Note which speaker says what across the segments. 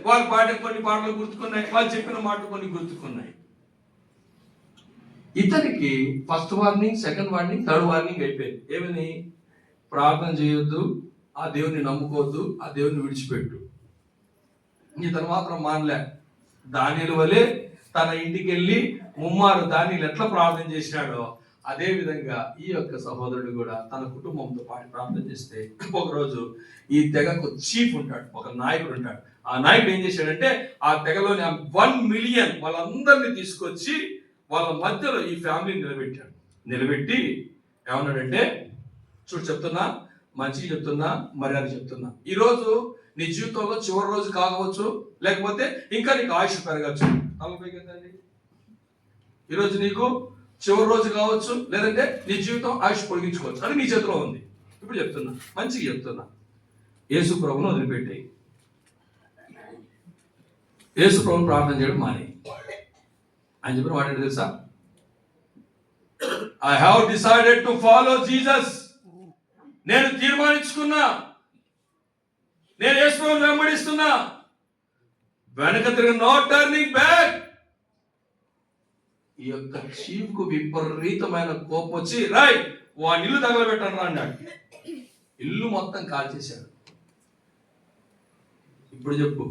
Speaker 1: వాళ్ళు పాడిన కొన్ని పాటలు గుర్తుకున్నాయి, వాళ్ళు చెప్పిన మాటలు కొన్ని గుర్తుకున్నాయి. ఇతనికి first warning, second warning, third warning అయిపోయింది. ఏమని? ప్రార్థన చేయొద్దు, ఆ దేవుని నమ్ముకోవద్దు, ఆ దేవుని విడిచిపెట్టు. ఇతను మాత్రం మానలే. దానియేలు వలె తన ఇంటికి వెళ్ళి ముమ్మారు దానియేలు ఎట్లా ప్రార్థన చేసినాడో అదే విధంగా ఈ యొక్క సహోదరుడు కూడా తన కుటుంబంతో పాటు ప్రార్థన చేస్తే, ఒకరోజు ఈ తెగకు చీఫ్ ఉంటాడు, ఒక నాయకుడు ఉంటాడు. ఆ నాయకుడు ఏం చేశాడంటే ఆ తెగలోని 1 మిలియన్ వాళ్ళందరినీ తీసుకొచ్చి వాళ్ళ మధ్యలో ఈ ఫ్యామిలీని నిలబెట్టాడు. నిలబెట్టి ఏమన్నాడంటే, చూడు చెప్తున్నా, మంచిగా చెప్తున్నా, మర్యాద చెప్తున్నా, ఈరోజు నీ జీవితంలో చివరి రోజు కావచ్చు, లేకపోతే ఇంకా నీకు ఆయుష్ పెరగచ్చు. కదండి, ఈరోజు నీకు చివరి రోజు కావచ్చు, లేదంటే నీ జీవితం ఆయుష్ పొడిగించుకోవచ్చు, అది నీ చేతిలో ఉంది. ఇప్పుడు చెప్తున్నా, మంచిగా చెప్తున్నా, యేసు ప్రభువును వదిలిపెట్టాయి. యేసు ప్రభువును ప్రార్థన చేయడం మానే. ఆయన చెప్పిన మాట ఏంటి తెలుసా? I have decided to follow Jesus. నేను తీర్మానించుకున్నా, నేను యేసు ప్రభువును వెంబడిస్తున్నా, వెనక తిరిగి నో టర్నింగ్ బ్యాక్. ఈ యొక్క చీఫ్ కు విపరీతమైన కోపం వచ్చి, రాయ్ వాడి ఇల్లు తగలబెట్టాను రా అన్నాడు. ఇల్లు మొత్తం కాల్చేశాడు. ఇప్పుడు చెప్పు,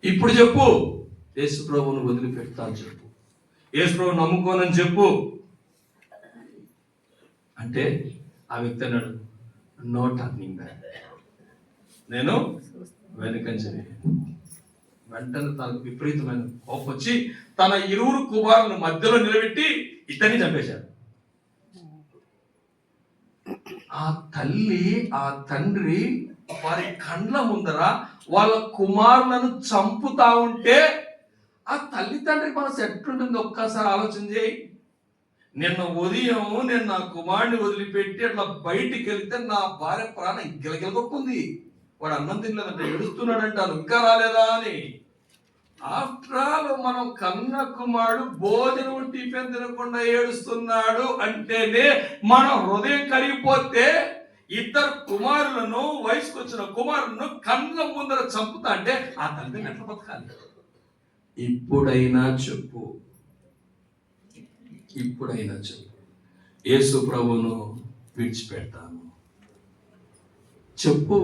Speaker 1: ఇప్పుడు చెప్పు, యేసు ప్రభువును వదిలిపెడతాను చెప్పు, యేసు ప్రభువును నమ్ముకోనని చెప్పు అంటే ఆ వ్యక్తి అన్నాడు, నో టర్నింగ్ బ్యాక్, నేను వెనుకంజని. వెంటనే తనకు విపరీతమైన కోపం వచ్చి తన 2 కుమారులను మధ్యలో నిలబెట్టి ఇతన్ని చంపేశాడు. ఆ తల్లి, ఆ తండ్రి వారి కండ్ల ముందర వాళ్ళ కుమారులను చంపుతా ఉంటే ఆ తల్లి తండ్రికి మనసు ఎట్లుంటుంది ఒక్కసారి ఆలోచన చేయి. నిన్న ఉదయం నేను నా కుమారుని వదిలిపెట్టి అట్లా బయటికి వెళ్తే నా భార్య ప్రాణం గిలగిలగొక్కుంది. వాడు అన్నం తినలేదంటే ఏడుస్తున్నాడు అంటాను, ఇంకా రాలేదా అని. ఆఫ్టర్ ఆల్ మనం కన్న కుమారుడు భోజనం టిఫిన్ తినకుండా ఏడుస్తున్నాడు అంటేనే మన హృదయం కరిగిపోతే, ఇద్దరు కుమారులను, వయసుకు వచ్చిన కుమారులను కళ్ళ ముందర చంపుతా అంటే ఆ తల్లిని ఎట్లా బతకాలి? ఇప్పుడైనా చెప్పు, ఇప్పుడైనా చెప్పు, యేసు ప్రభువును విడిచిపెడతాను చెప్పు.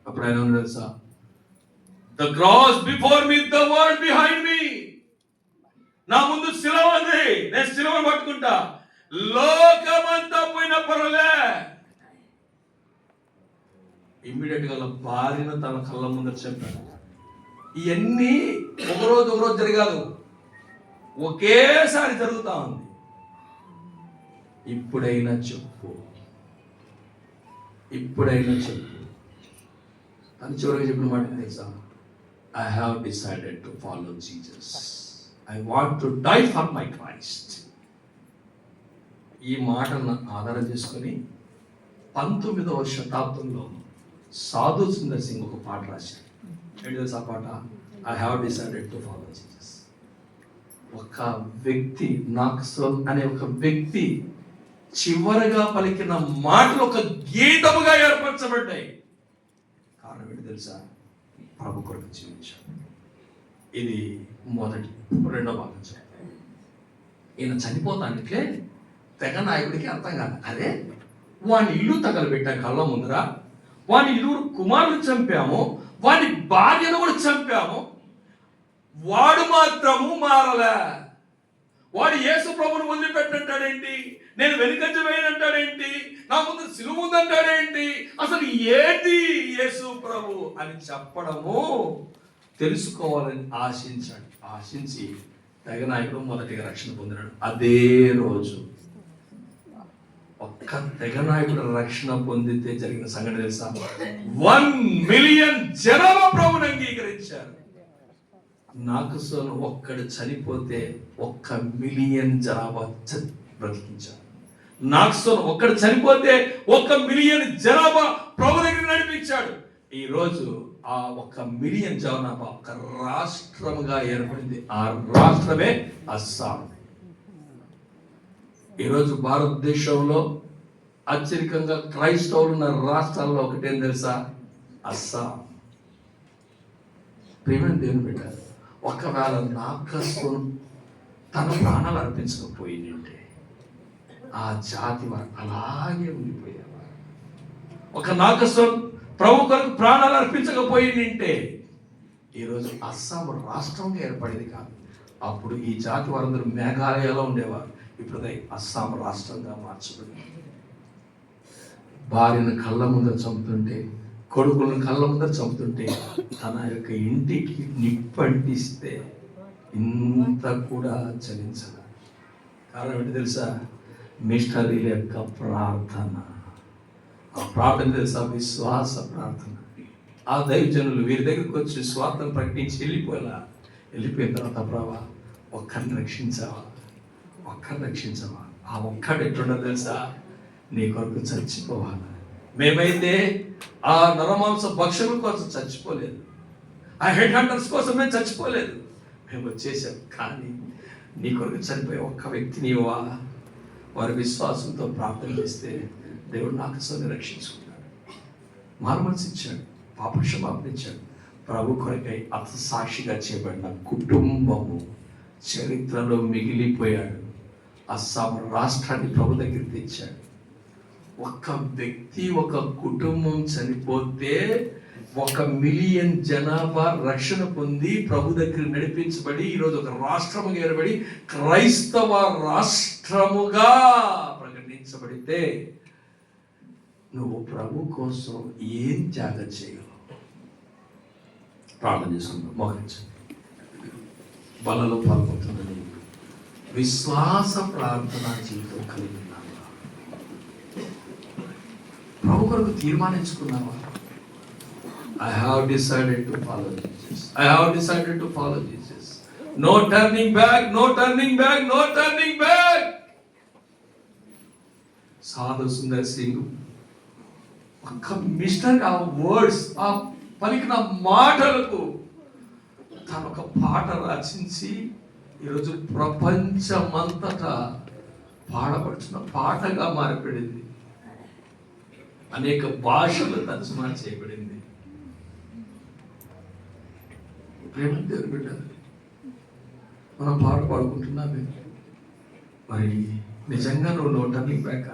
Speaker 1: అప్పుడు ఆయన తెలుసా, the cross before me, the world behind me. నా ముందు శిలువ ఉంది, నేను శిలువను పట్టుకుంటా, లోకమంతా పోయిన పర్వాలే. ఇమ్మీడియట్ గా భార్యను తన కళ్ళ ముందర చెప్పాడు. ఇవన్నీ ఒకరోజు జరగాదు, ఒకేసారి జరుగుతా ఉంది. ఇప్పుడైనా చెప్పు, ఇప్పుడైనా చెప్పు అని చివరికి చెప్పిన మాట తెలుసా? I have decided to follow Jesus. I want to die for my Christ. ఈ మాటను ఆధారం చేసుకొని 19వ శతాబ్దంలో సాధు సుందర్ సింగ్ ఒక పాట రాశాడు. ఏంటి తెలుసా ఆ పాట? I have decided to follow Jesus. ఒక వ్యక్తి, నాక్సోన్ అనే ఒక వ్యక్తి చివరగా పలికిన మాటలు ఒక గీతముగా ఏర్పరచబడ్డాయి. కారణం ఏంటి తెలుసా? ప్రభు కొరకు జీవించాడు. ఇది మొదటి. రెండో భాగం చెప్పాలి. ఈయన చనిపోతానికే తెగ నాయకుడికి అర్థం కాదు. అరే వాని ఇల్లు తగలబెట్టాం కళ్ళ ముందర, వాని 2 కుమారులు చంపాము, వాని భార్యను కూడా చంపాము, వాడు మాత్రము మారలే. వాడు యేసు ప్రభువును వదిలిపెట్టంటాడేంటి, నేను వెనుకంజ వేయనంటాడేంటి, నా ముందు సిలువ ఉందంటాడేంటి, అసలు ఏంటి యేసు ప్రభు అని చెప్పడము తెలుసుకోవాలని ఆశించి తెగ నాయకుడు మొదటిగా రక్షణ పొందినాడు. అదే రోజు ఒక్క తెగ నాయకుడు రక్షణ పొందితే జరిగిన సంఘటన తెలుసా? 1 మిలియన్ జనాభా ప్రభువుని అంగీకరించారు. నాక్సోన్ ఒక్కడు చనిపోతే 1 మిలియన్ జనాభా బ్రతికించారు. నాక్సోన్ ఒక్కడు చనిపోతే 1 మిలియన్ జనాభా ప్రభు దగ్గర నడిపించాడు. ఈ రోజు ఆ 1 మిలియన్ జనాభా ఒక రాష్ట్రముగా ఏర్పడింది. ఆ రాష్ట్రమే అస్సాం. ఈరోజు భారతదేశంలో అత్యధికంగా క్రైస్తవులు ఉన్న రాష్ట్రాల్లో ఒకటేం తెలుసా? అస్సాం. ప్రేమను దేవుని పెట్టారు. ఒకవేళ నాకస్వం తన ప్రాణాలు అర్పించకపోయిందంటే ఆ జాతి వారు అలాగే ఉండిపోయేవారు. ఒక నాకస్వం ప్రభు కొరకు ప్రాణాలు అర్పించకపోయిందంటే ఈరోజు అస్సాం రాష్ట్రంగా ఏర్పడేది కాదు. అప్పుడు ఈ జాతి వారందరూ మేఘాలయలో ఉండేవారు. ఇప్పుడు అస్సాం రాష్ట్రంగా మార్చబడింది. భార్యను కళ్ళ ముందర చంపుతుంటే, కొడుకులను కళ్ళ ముందర చంపుతుంటే, తన యొక్క ఇంటికి నిప్పంటిస్తే ఇంత కూడా చలించదు. కారణం ఏంటి తెలుసా? మిషనరీల యొక్క ప్రార్థన. ఆ ప్రార్థన తెలుసా? విశ్వాస ప్రార్థన. ఆ దైవజనులు వీరి దగ్గరికి వచ్చి స్వార్థం ప్రకటించి వెళ్ళిపోయిన తర్వాత, ప్రభా ఒక్కరిని రక్షించావా, ఆ ఒక్కడు ఎట్లుండదు తెలుసా? నీ కొరకు చచ్చిపోవాలి. మేమైతే ఆ నరమాంస భక్షకుల కోసం చచ్చిపోలేదు, ఆ హెడ్ హంటర్స్ కోసం మేము చచ్చిపోలేదు, మేము వచ్చేసాం. కానీ నీ కొరకు చనిపోయే ఒక్క వ్యక్తిని ఇవ్వా. వారి విశ్వాసంతో ప్రార్థన చేస్తే దేవుడు నాకస్వాన్ని రక్షించుకున్నాడు, మారుమనసు ఇచ్చాడు, పాపక్షమాపణ ఇచ్చాడు. ప్రభు కొరకై సాక్షిగా చేయబడిన కుటుంబము చరిత్రలో మిగిలిపోయాడు. అస్సాం రాష్ట్రాన్ని ప్రభు దగ్గర తెచ్చాడు. ఒక వ్యక్తి, ఒక కుటుంబం చనిపోతే 1 మిలియన్ జనాభా రక్షణ పొంది ప్రభు దగ్గర నడిపించబడి ఈరోజు ఒక రాష్ట్రముగా ఏర్పడి క్రైస్తవ రాష్ట్రముగా ప్రకటించబడితే నువ్వు ప్రభు కోసం ఏం త్యాగం చేయగలవు? ప్రార్థన చేసుకుందాం. మోకరించండి. బలలో పాల్గొంటున్నది విశ్వాస ప్రార్థన జీవితం కలిగి ఉన్నావా? ప్రభు కొరకు తీర్మానించుకున్నావా? I have decided to follow Jesus. I have decided to follow Jesus. No turning back, no turning back, no turning back. సాధు సుందర్ సింగ్ ఒక్క మిస్టర్ ఆ వర్డ్స్, ఆ పలికిన మాటలకు తను ఒక పాట రచించి ఈరోజు ప్రపంచమంతటా పాడబడుతున్న పాటగా మారిపడింది. అనేక భాషలు తర్జుమా చేయబడింది. ప్రేమ దేవుని బిడ్డ, మనం పాట పాడుకుంటున్నామే. మరి నిజంగా నువ్వు no turning back.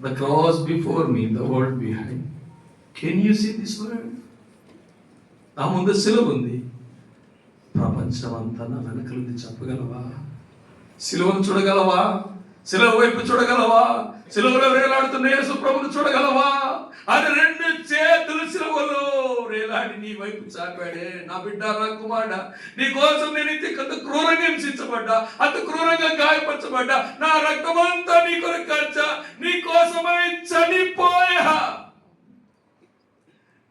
Speaker 1: The cross before me, the world behind. Can you see this world? నా ముందు సిలువ ఉంది. ప్రపంచం అంతా నా వెనకలుంది చెప్పగలవా? సిలువను చూడగలవా? సిలువ వైపు చూడగలవా? సిలువలో వేలాడుతున్న యేసు ప్రభువును చూడగలవా? అది 2 చేతులు సిలువలో వేలాడి నీ వైపు చాపాడే. నా బిడ్డ, నా కుమారుడా, నీ కోసం నేను ఇంత క్రూరంగా హింసించబడ్డా, అంత క్రూరంగా గాయపరచబడ్డా, నా రక్తమంతా నీ కొరకు ఖర్చా, నీ కోసమై చనిపోయా.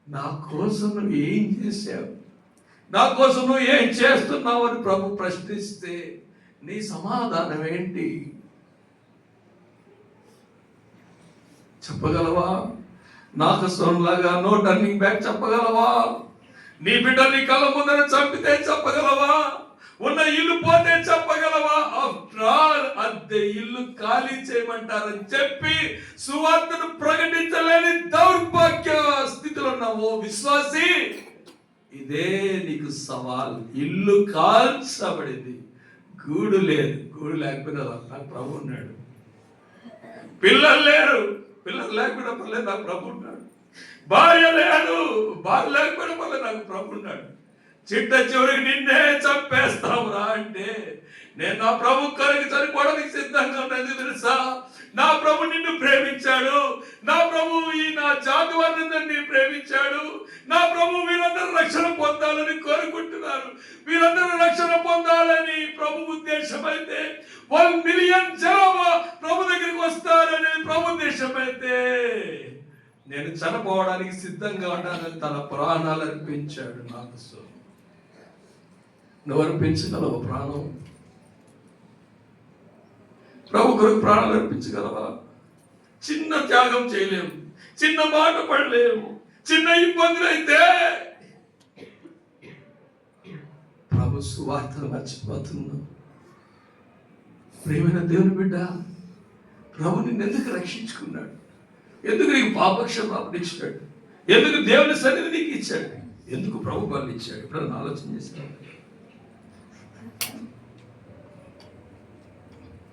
Speaker 1: నా కోసం నువ్వు ఏం చేశావు? నా కోసం నువ్వు ఏం చేస్తున్నావు అని ప్రభు ప్రశ్నిస్తే నీ సమాధానం ఏంటి? చెప్పగలవా? నాకు సోన్లాగా నో టర్నింగ్ బ్యాక్ చెప్పగలవా? నీ బిడ్డ నీ కళ్ళ ముందర చంపితే చెప్పగలవా? ఉన్న ఇల్లు పోతే చెప్పగలవా? ఆఫ్టర్ ఆల్ అద్దె ఇల్లు ఖాళీ చేయమంటారని చెప్పి సువార్తను ప్రకటించలేని దౌర్భాగ్య స్థితిలో ఉన్నావు విశ్వాసి. ఇదే నీకు సవాల్. ఇల్లు కాల్చబడింది, గూడు లేదు. గూడు లేకపోయినా నాకు ప్రభు ఉన్నాడు. పిల్లలు లేరు, పిల్లలు లేకపోయినా పర్లేదు, నాకు ప్రభు ఉన్నాడు. భార్య లేదు, భార్య లేకపోయినా పర్లేదు, నాకు ప్రభు ఉన్నాడు. చిట్ట చివరికి నిన్నే చంపేస్తావురా అంటే నేను నా ప్రభు కొరకు చనిపోవడానికి సిద్ధంగా ఉన్నది తెలుసా? నా ప్రభు నిన్ను ప్రేమించాడు. నా ప్రభు ఈ నా జాతి వారిని ప్రేమించాడు. నా ప్రభు వీరందరూ రక్షణ పొందాలని కోరుకుంటున్నారు. వీరందరూ రక్షణ పొందాలని ప్రభు ఉద్దేశం అయితే 1 మిలియన్ జనాభా ప్రభు దగ్గరికి వస్తారని ప్రభు ఉద్దేశం అయితే నేను చనిపోవడానికి సిద్ధంగా ఉన్నానని తన ప్రాణాలు అర్పించాడు నాకు. నువ్వు అర్పించగలవు ప్రాణం? ప్రభు కొరకు ప్రాణాలు అర్పించగలవా? చిన్న త్యాగం చేయలేము, చిన్న మాట పడలేము, చిన్న ఇబ్బందులు అయితే ప్రభు సువార్తను మర్చిపోతున్నాం. ప్రేమైన దేవుని బిడ్డ, ప్రభు నిన్ను ఎందుకు రక్షించుకున్నాడు? ఎందుకు నీకు పాపక్షమాపణ ఇచ్చాడు? ఎందుకు దేవుని సన్నిధి నీకు ఇచ్చాడు? ఎందుకు ప్రభు బలి ఇచ్చాడు? ఇప్పుడు ఆలోచన చేశాడు.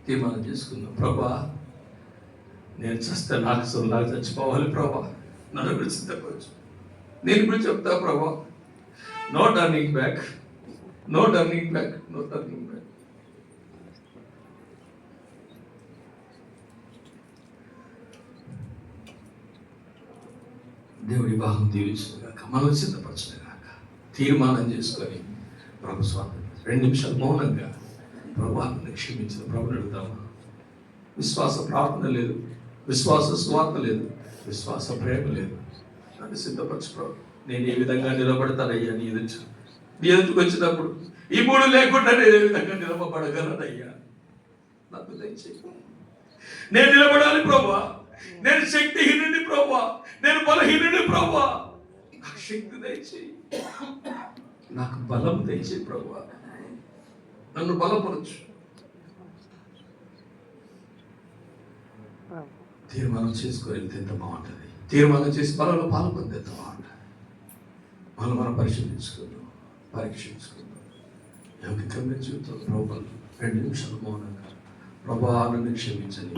Speaker 1: తీర్మానం చేసుకున్నాం, ప్రభా నేను చస్తే నాకు చచ్చిపోవాలి ప్రభా, నన్ను కూడా సిద్ధపరచు. నేను ఇప్పుడు చెప్తా ప్రభా, no turning back, no turning back, no turning back. దేవుడి భాగం దీవించుగాక, మనం సిద్ధపరచుగాక. తీర్మానం చేసుకొని ప్రభు స్వామి 2 నిమిషాలు మౌనంగా ప్రభావాన్ని క్షమించిన ప్రభుని అడుగుతామా? విశ్వాస ప్రార్థన లేదు, విశ్వాస స్వార్థ లేదు, విశ్వాస ప్రేమ లేదు. నన్ను సిద్ధపరచు ప్రభు. నేను ఏ విధంగా నిలబడతానయ్యా నీ ఎదుటికి వచ్చినప్పుడు? ఈ 3 లేకుండా నేను ఏ విధంగా నిలబడగలనయ్యా? నాకు దయచేయి. నేను నిలబడాలి ప్రభా. నేను శక్తిహీనుని ప్రభా, నేను బలహీనుని ప్రభా. నాకు శక్తి దయచేయి, నాకు బలం దయచేయి ప్రభా. నన్ను బలపరచు. తీర్మానం చేసుకొని ఎంత బాగుంటుంది. తీర్మానం చేసి బలంలో పాల్గొంది ఎంత బాగుంటుంది. మనం పరిశీలించుకుందాం, పరీక్షించుకుందాం. యోగికమైన జీవితం ప్రభు 2 నిమిషాలు మౌనంగా ప్రభా నన్ను క్షమించని.